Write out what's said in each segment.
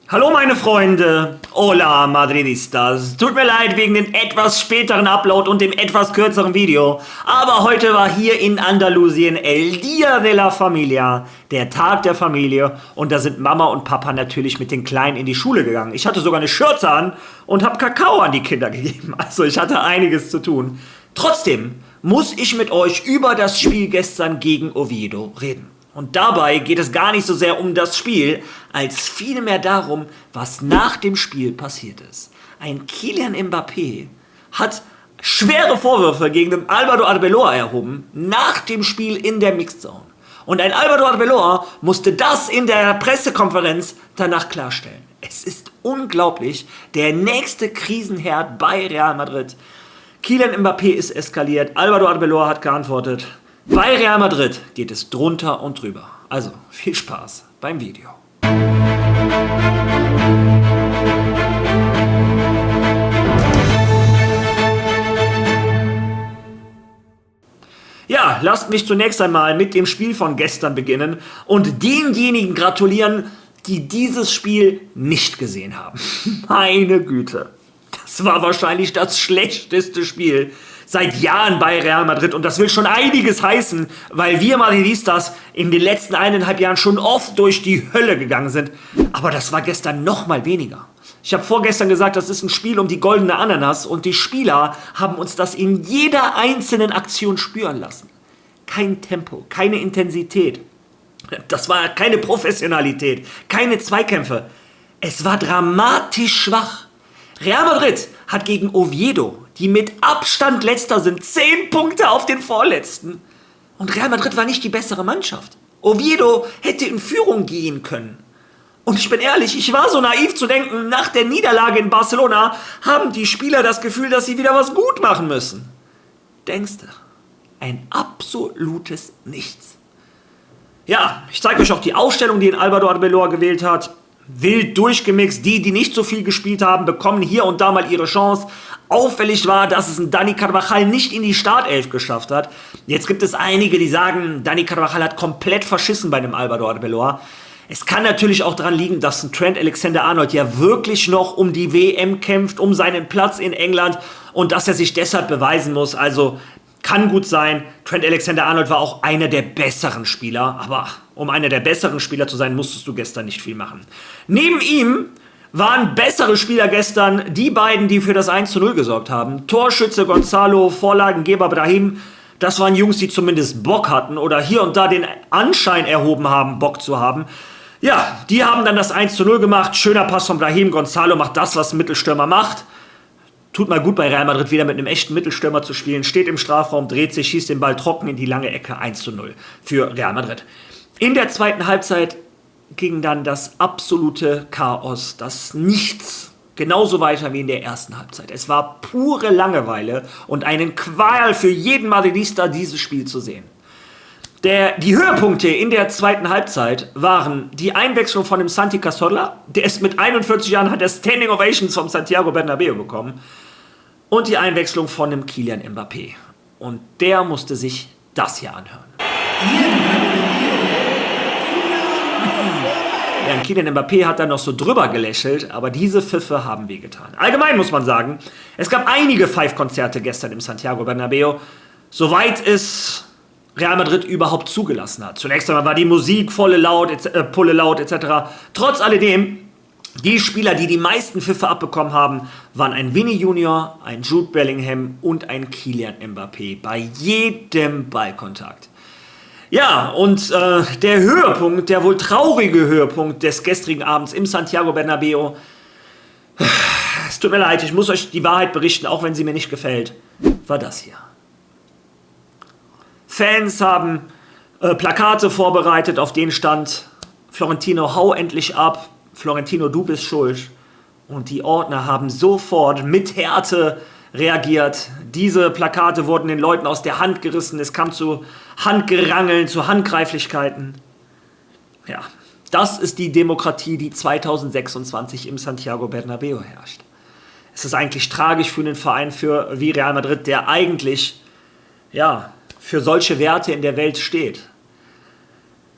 Hallo meine Freunde, hola Madridistas. Tut mir leid wegen dem etwas späteren Upload und dem etwas kürzeren Video, aber heute war hier in Andalusien El Día de la Familia, der Tag der Familie, und da sind Mama und Papa natürlich mit den Kleinen in die Schule gegangen. Ich hatte sogar eine Schürze an und habe Kakao an die Kinder gegeben, also ich hatte einiges zu tun. Trotzdem muss ich mit euch über das Spiel gestern gegen Oviedo reden. Und dabei geht es gar nicht so sehr um das Spiel, als vielmehr darum, was nach dem Spiel passiert ist. Ein Kylian Mbappé hat schwere Vorwürfe gegen den Álvaro Arbeloa erhoben, nach dem Spiel in der Mixed Zone. Und ein Álvaro Arbeloa musste das in der Pressekonferenz danach klarstellen. Es ist unglaublich, der nächste Krisenherd bei Real Madrid. Kylian Mbappé ist eskaliert, Álvaro Arbeloa hat geantwortet. Bei Real Madrid geht es drunter und drüber. Also viel Spaß beim Video. Ja, lasst mich zunächst einmal mit dem Spiel von gestern beginnen und denjenigen gratulieren, die dieses Spiel nicht gesehen haben. Meine Güte, das war wahrscheinlich das schlechteste Spiel seit Jahren bei Real Madrid, und das will schon einiges heißen, weil wir Madridistas in den letzten 1,5 Jahren schon oft durch die Hölle gegangen sind. Aber das war gestern noch mal weniger. Ich habe vorgestern gesagt, das ist ein Spiel um die goldene Ananas, und die Spieler haben uns das in jeder einzelnen Aktion spüren lassen. Kein Tempo, keine Intensität. Das war keine Professionalität, keine Zweikämpfe. Es war dramatisch schwach. Real Madrid hat gegen Oviedo, die mit Abstand letzter sind, 10 Punkte auf den Vorletzten. Und Real Madrid war nicht die bessere Mannschaft. Oviedo hätte in Führung gehen können. Und ich bin ehrlich, ich war so naiv zu denken, nach der Niederlage in Barcelona haben die Spieler das Gefühl, dass sie wieder was gut machen müssen. Denkst du? Ein absolutes Nichts. Ja, ich zeige euch auch die Aufstellung, die Álvaro Arbeloa gewählt hat. Wild durchgemixt, die nicht so viel gespielt haben, bekommen hier und da mal ihre Chance. Auffällig war, dass es ein Dani Carvajal nicht in die Startelf geschafft hat. Jetzt gibt es einige, die sagen, Dani Carvajal hat komplett verschissen bei dem Álvaro Arbeloa. Es kann natürlich auch daran liegen, dass ein Trent Alexander-Arnold ja wirklich noch um die WM kämpft, um seinen Platz in England, und dass er sich deshalb beweisen muss. Also kann gut sein. Trent Alexander-Arnold war auch einer der besseren Spieler, aber um einer der besseren Spieler zu sein, musstest du gestern nicht viel machen. Neben ihm waren bessere Spieler gestern die beiden, die für das 1:0 gesorgt haben. Torschütze Gonzalo, Vorlagengeber Brahim. Das waren Jungs, die zumindest Bock hatten oder hier und da den Anschein erhoben haben, Bock zu haben. Ja, die haben dann das 1:0 gemacht. Schöner Pass von Brahim. Gonzalo macht das, was ein Mittelstürmer macht. Tut mal gut bei Real Madrid wieder mit einem echten Mittelstürmer zu spielen. Steht im Strafraum, dreht sich, schießt den Ball trocken in die lange Ecke. 1:0 für Real Madrid. In der zweiten Halbzeit ging dann das absolute Chaos, das Nichts, genauso weiter wie in der ersten Halbzeit. Es war pure Langeweile und eine Qual für jeden Madridista, dieses Spiel zu sehen. Die Höhepunkte in der zweiten Halbzeit waren die Einwechslung von dem Santi Cazorla, der ist mit 41 Jahren, hat er Standing Ovations vom Santiago Bernabéu bekommen, und die Einwechslung von dem Kylian Mbappé. Und der musste sich das hier anhören. Ja, Kylian Mbappé hat dann noch so drüber gelächelt, aber diese Pfiffe haben wehgetan. Allgemein muss man sagen, es gab einige Pfeifkonzerte gestern im Santiago Bernabéu, soweit es Real Madrid überhaupt zugelassen hat. Zunächst einmal war die Musik Pulle laut etc. Trotz alledem, die Spieler, die die meisten Pfiffe abbekommen haben, waren ein Vinny Junior, ein Jude Bellingham und ein Kylian Mbappé bei jedem Ballkontakt. Ja, und der Höhepunkt, der wohl traurige Höhepunkt des gestrigen Abends im Santiago Bernabéu, es tut mir leid, ich muss euch die Wahrheit berichten, auch wenn sie mir nicht gefällt, war das hier. Fans haben Plakate vorbereitet, auf denen stand: Florentino, hau endlich ab, Florentino, du bist schuld. Und die Ordner haben sofort mit Härte reagiert. Diese Plakate wurden den Leuten aus der Hand gerissen, es kam zu Handgerangeln, zu Handgreiflichkeiten. Ja, das ist die Demokratie, die 2026 im Santiago Bernabéu herrscht. Es ist eigentlich tragisch für einen Verein wie Real Madrid, der eigentlich, ja, für solche Werte in der Welt steht.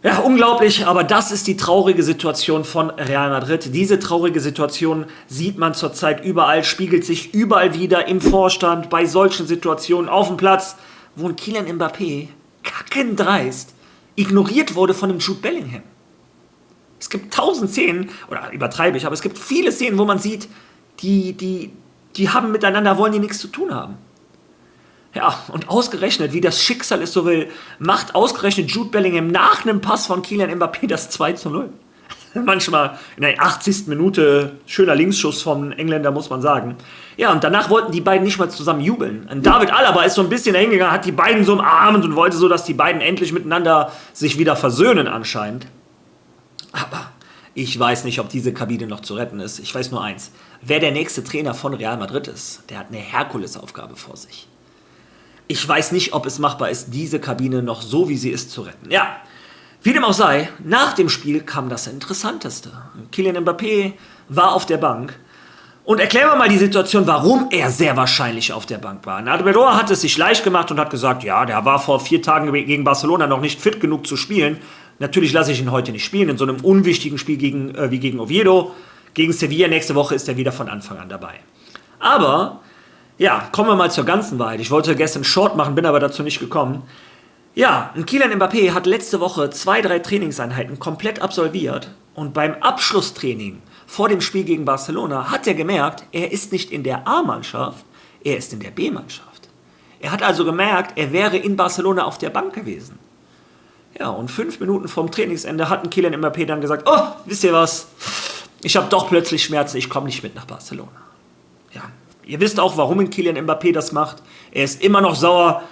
Ja, unglaublich, aber das ist die traurige Situation von Real Madrid. Diese traurige Situation sieht man zurzeit überall, spiegelt sich überall wieder im Vorstand, bei solchen Situationen auf dem Platz, wo ein Kylian Mbappé kackendreist ignoriert wurde von einem Jude Bellingham. Es gibt 1000 Szenen, oder übertreibe ich, aber es gibt viele Szenen, wo man sieht, die haben miteinander, wollen die nichts zu tun haben. Ja, und ausgerechnet, wie das Schicksal es so will, macht ausgerechnet Jude Bellingham nach einem Pass von Kylian Mbappé das 2:0. Manchmal in der 80. Minute schöner Linksschuss vom Engländer, muss man sagen. Ja, und danach wollten die beiden nicht mal zusammen jubeln. Und David Alaba ist so ein bisschen dahingegangen, hat die beiden so umarmt und wollte so, dass die beiden endlich miteinander sich wieder versöhnen anscheinend. Aber ich weiß nicht, ob diese Kabine noch zu retten ist. Ich weiß nur eins. Wer der nächste Trainer von Real Madrid ist, der hat eine Herkulesaufgabe vor sich. Ich weiß nicht, ob es machbar ist, diese Kabine noch so, wie sie ist, zu retten. Ja, wie dem auch sei, nach dem Spiel kam das Interessanteste. Kylian Mbappé war auf der Bank. Und erklären wir mal die Situation, warum er sehr wahrscheinlich auf der Bank war. Arbeloa hat es sich leicht gemacht und hat gesagt, ja, der war vor 4 Tagen gegen Barcelona noch nicht fit genug zu spielen. Natürlich lasse ich ihn heute nicht spielen, in so einem unwichtigen Spiel wie gegen Oviedo. Gegen Sevilla nächste Woche ist er wieder von Anfang an dabei. Aber ja, kommen wir mal zur ganzen Wahrheit. Ich wollte gestern Short machen, bin aber dazu nicht gekommen. Ja, ein Kylian Mbappé hat letzte Woche 2, 3 Trainingseinheiten komplett absolviert und beim Abschlusstraining vor dem Spiel gegen Barcelona hat er gemerkt, er ist nicht in der A-Mannschaft, er ist in der B-Mannschaft. Er hat also gemerkt, er wäre in Barcelona auf der Bank gewesen. Ja, und 5 Minuten vorm Trainingsende hat ein Kylian Mbappé dann gesagt, oh, wisst ihr was, ich habe doch plötzlich Schmerzen, ich komme nicht mit nach Barcelona. Ja, ihr wisst auch, warum ein Kylian Mbappé das macht. Er ist immer noch sauer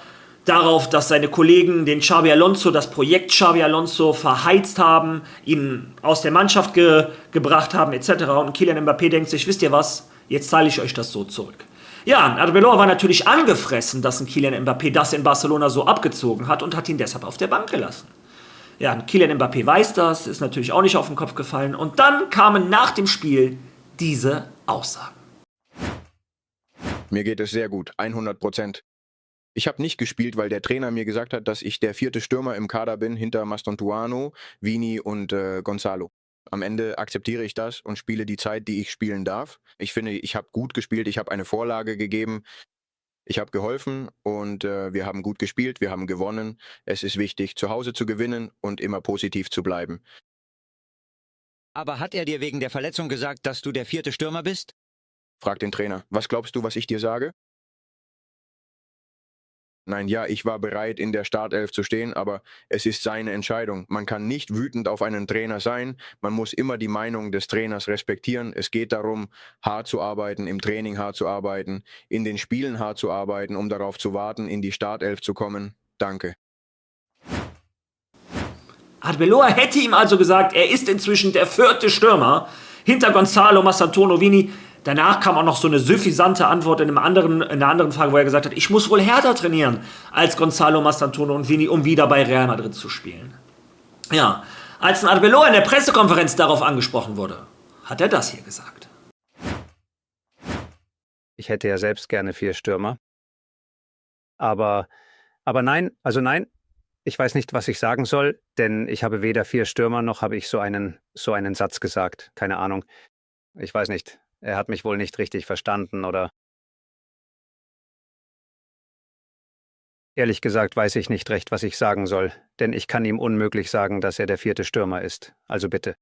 darauf, dass seine Kollegen den Xabi Alonso, das Projekt Xabi Alonso verheizt haben, ihn aus der Mannschaft gebracht haben etc. Und Kylian Mbappé denkt sich, wisst ihr was, jetzt zahle ich euch das so zurück. Ja, Arbeloa war natürlich angefressen, dass ein Kylian Mbappé das in Barcelona so abgezogen hat und hat ihn deshalb auf der Bank gelassen. Ja, ein Kylian Mbappé weiß das, ist natürlich auch nicht auf den Kopf gefallen. Und dann kamen nach dem Spiel diese Aussagen. Mir geht es sehr gut, 100%. Ich habe nicht gespielt, weil der Trainer mir gesagt hat, dass ich der 4. Stürmer im Kader bin, hinter Mastantuono, Vini und Gonzalo. Am Ende akzeptiere ich das und spiele die Zeit, die ich spielen darf. Ich finde, ich habe gut gespielt, ich habe eine Vorlage gegeben, ich habe geholfen und wir haben gut gespielt, wir haben gewonnen. Es ist wichtig, zu Hause zu gewinnen und immer positiv zu bleiben. Aber hat er dir wegen der Verletzung gesagt, dass du der 4. Stürmer bist? Frag den Trainer, was glaubst du, was ich dir sage? Nein, ja, ich war bereit, in der Startelf zu stehen, aber es ist seine Entscheidung. Man kann nicht wütend auf einen Trainer sein. Man muss immer die Meinung des Trainers respektieren. Es geht darum, hart zu arbeiten, im Training hart zu arbeiten, in den Spielen hart zu arbeiten, um darauf zu warten, in die Startelf zu kommen. Danke. Arbeloa hätte ihm also gesagt, er ist inzwischen der 4. Stürmer hinter Gonzalo, Mastantuono, Vini. Danach kam auch noch so eine suffisante Antwort in einer anderen Frage, wo er gesagt hat, ich muss wohl härter trainieren als Gonzalo, Mastantuono und Vini, um wieder bei Real Madrid zu spielen. Ja, als ein Arbeloa in der Pressekonferenz darauf angesprochen wurde, hat er das hier gesagt. Ich hätte ja selbst gerne 4 Stürmer. Aber nein, also nein, ich weiß nicht, was ich sagen soll, denn ich habe weder 4 Stürmer noch habe ich so einen Satz gesagt. Keine Ahnung. Ich weiß nicht. Er hat mich wohl nicht richtig verstanden oder ehrlich gesagt weiß ich nicht recht, was ich sagen soll, denn ich kann ihm unmöglich sagen, dass er der 4. Stürmer ist. Also bitte.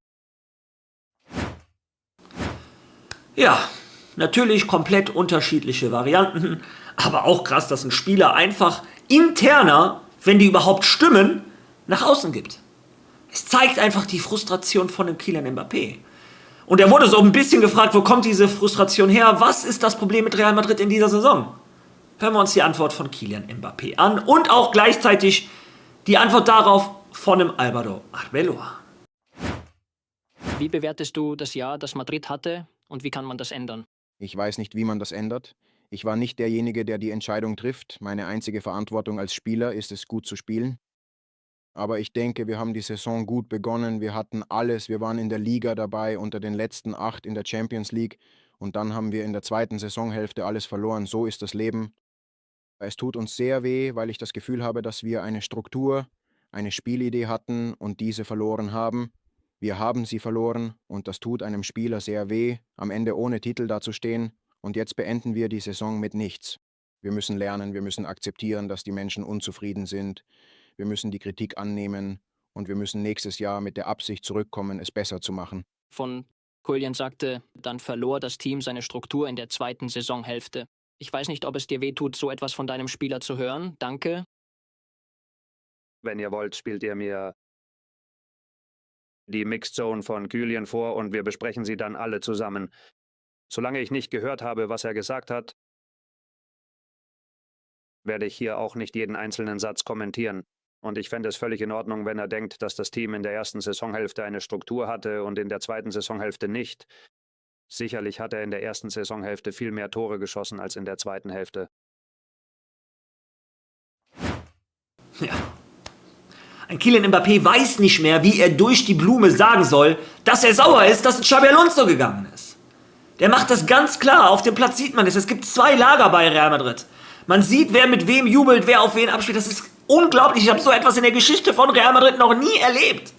Ja, natürlich komplett unterschiedliche Varianten, aber auch krass, dass ein Spieler einfach interner, wenn die überhaupt stimmen, nach außen gibt. Es zeigt einfach die Frustration von dem Kylian Mbappé. Und er wurde so ein bisschen gefragt, wo kommt diese Frustration her? Was ist das Problem mit Real Madrid in dieser Saison? Hören wir uns die Antwort von Kylian Mbappé an und auch gleichzeitig die Antwort darauf von dem Álvaro Arbeloa. Wie bewertest du das Jahr, das Madrid hatte, und wie kann man das ändern? Ich weiß nicht, wie man das ändert. Ich war nicht derjenige, der die Entscheidung trifft. Meine einzige Verantwortung als Spieler ist es, gut zu spielen. Aber ich denke, wir haben die Saison gut begonnen. Wir hatten alles. Wir waren in der Liga dabei, unter den letzten 8 in der Champions League. Und dann haben wir in der zweiten Saisonhälfte alles verloren. So ist das Leben. Es tut uns sehr weh, weil ich das Gefühl habe, dass wir eine Struktur eine Spielidee hatten und diese verloren haben. Wir haben sie verloren und das tut einem Spieler sehr weh, am Ende ohne Titel dazustehen. Und jetzt beenden wir die Saison mit nichts. Wir müssen lernen, wir müssen akzeptieren, dass die Menschen unzufrieden sind. Wir müssen die Kritik annehmen und wir müssen nächstes Jahr mit der Absicht zurückkommen, es besser zu machen. Von Köljan sagte, dann verlor das Team seine Struktur in der zweiten Saisonhälfte. Ich weiß nicht, ob es dir wehtut, so etwas von deinem Spieler zu hören. Danke. Wenn ihr wollt, spielt ihr mir die Mixed Zone von Köljan vor und wir besprechen sie dann alle zusammen. Solange ich nicht gehört habe, was er gesagt hat, werde ich hier auch nicht jeden einzelnen Satz kommentieren. Und ich fände es völlig in Ordnung, wenn er denkt, dass das Team in der ersten Saisonhälfte eine Struktur hatte und in der zweiten Saisonhälfte nicht. Sicherlich hat er in der ersten Saisonhälfte viel mehr Tore geschossen als in der zweiten Hälfte. Ja. Ein Kylian Mbappé weiß nicht mehr, wie er durch die Blume sagen soll, dass er sauer ist, dass Xabi Alonso gegangen ist. Der macht das ganz klar. Auf dem Platz sieht man es. Es gibt zwei Lager bei Real Madrid. Man sieht, wer mit wem jubelt, wer auf wen abspielt. Das ist unglaublich. Ich habe so etwas in der Geschichte von Real Madrid noch nie erlebt.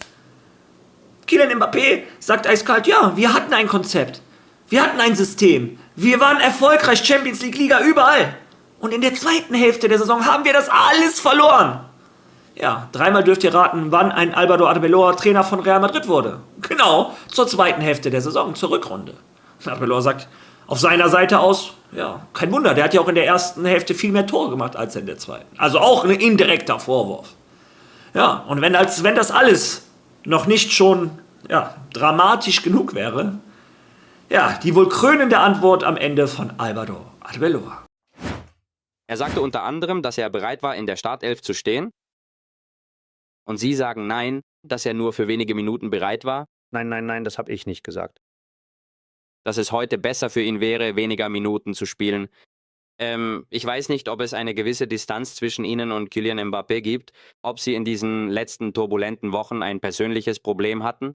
Kylian Mbappé sagt eiskalt, ja, wir hatten ein Konzept. Wir hatten ein System. Wir waren erfolgreich, Champions League, Liga, überall. Und in der zweiten Hälfte der Saison haben wir das alles verloren. Ja, dreimal dürft ihr raten, wann ein Álvaro Arbeloa Trainer von Real Madrid wurde. Genau, zur zweiten Hälfte der Saison, zur Rückrunde. Arbeloa sagt auf seiner Seite aus, ja, kein Wunder, der hat ja auch in der ersten Hälfte viel mehr Tore gemacht als in der zweiten. Also auch ein indirekter Vorwurf. Ja, und wenn das alles noch nicht schon dramatisch genug wäre, ja, die wohl krönende Antwort am Ende von Álvaro Arbeloa. Er sagte unter anderem, dass er bereit war, in der Startelf zu stehen. Und Sie sagen nein, dass er nur für wenige Minuten bereit war. Nein, das habe ich nicht gesagt. Dass es heute besser für ihn wäre, weniger Minuten zu spielen. Ich weiß nicht, ob es eine gewisse Distanz zwischen Ihnen und Kylian Mbappé gibt, ob Sie in diesen letzten turbulenten Wochen ein persönliches Problem hatten.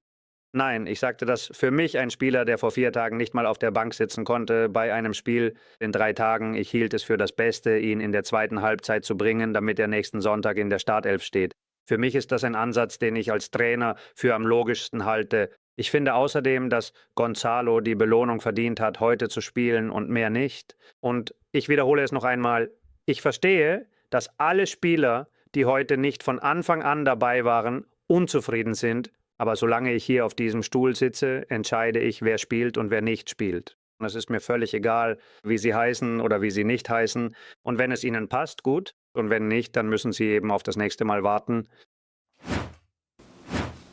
Nein, ich sagte, dass für mich ein Spieler, der vor 4 Tagen nicht mal auf der Bank sitzen konnte, bei einem Spiel in 3 Tagen, ich hielt es für das Beste, ihn in der zweiten Halbzeit zu bringen, damit er nächsten Sonntag in der Startelf steht. Für mich ist das ein Ansatz, den ich als Trainer für am logischsten halte. Ich finde außerdem, dass Gonzalo die Belohnung verdient hat, heute zu spielen und mehr nicht. Und ich wiederhole es noch einmal, ich verstehe, dass alle Spieler, die heute nicht von Anfang an dabei waren, unzufrieden sind. Aber solange ich hier auf diesem Stuhl sitze, entscheide ich, wer spielt und wer nicht spielt. Und es ist mir völlig egal, wie sie heißen oder wie sie nicht heißen. Und wenn es ihnen passt, gut. Und wenn nicht, dann müssen sie eben auf das nächste Mal warten.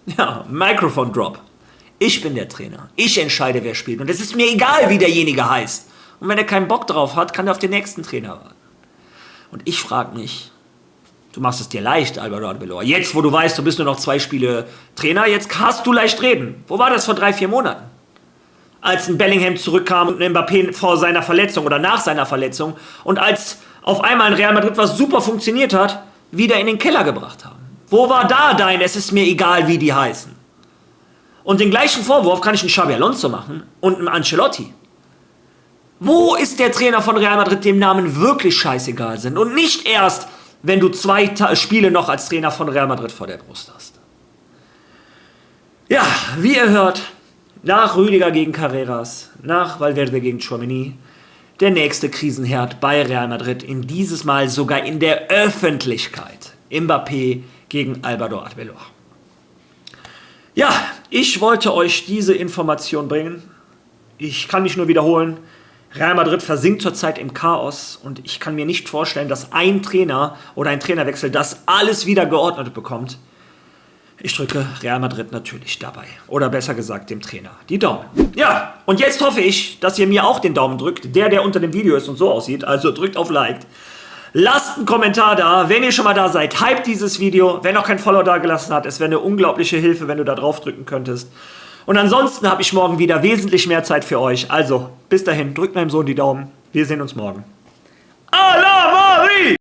Ja, Microphone Drop. Ich bin der Trainer. Ich entscheide, wer spielt. Und es ist mir egal, wie derjenige heißt. Und wenn er keinen Bock drauf hat, kann er auf den nächsten Trainer warten. Und ich frage mich, du machst es dir leicht, Álvaro Arbeloa. Jetzt, wo du weißt, du bist nur noch 2 Spiele Trainer, jetzt hast du leicht reden. Wo war das vor 3-4 Monaten? Als ein Bellingham zurückkam und ein Mbappé vor seiner Verletzung oder nach seiner Verletzung und als auf einmal in Real Madrid, was super funktioniert hat, wieder in den Keller gebracht haben. Wo war da dein, es ist mir egal, wie die heißen? Und den gleichen Vorwurf kann ich einem Xabi Alonso machen und einem Ancelotti. Wo ist der Trainer von Real Madrid, dem Namen wirklich scheißegal sind? Und nicht erst, wenn du 2 Spiele noch als Trainer von Real Madrid vor der Brust hast. Ja, wie ihr hört, nach Rüdiger gegen Carreras, nach Valverde gegen Tchouaméni, der nächste Krisenherd bei Real Madrid, in dieses Mal sogar in der Öffentlichkeit. Mbappé gegen Álvaro Arbeloa. Ja, ich wollte euch diese Information bringen. Ich kann mich nur wiederholen. Real Madrid versinkt zurzeit im Chaos und ich kann mir nicht vorstellen, dass ein Trainer oder ein Trainerwechsel das alles wieder geordnet bekommt. Ich drücke Real Madrid natürlich dabei. Oder besser gesagt dem Trainer die Daumen. Ja, und jetzt hoffe ich, dass ihr mir auch den Daumen drückt, der unter dem Video ist und so aussieht. Also drückt auf Like. Lasst einen Kommentar da, wenn ihr schon mal da seid. Hype dieses Video. Wer noch kein Follow da gelassen hat, es wäre eine unglaubliche Hilfe, wenn du da drauf drücken könntest. Und ansonsten habe ich morgen wieder wesentlich mehr Zeit für euch. Also, bis dahin, drückt meinem Sohn die Daumen. Wir sehen uns morgen. A la Madrid!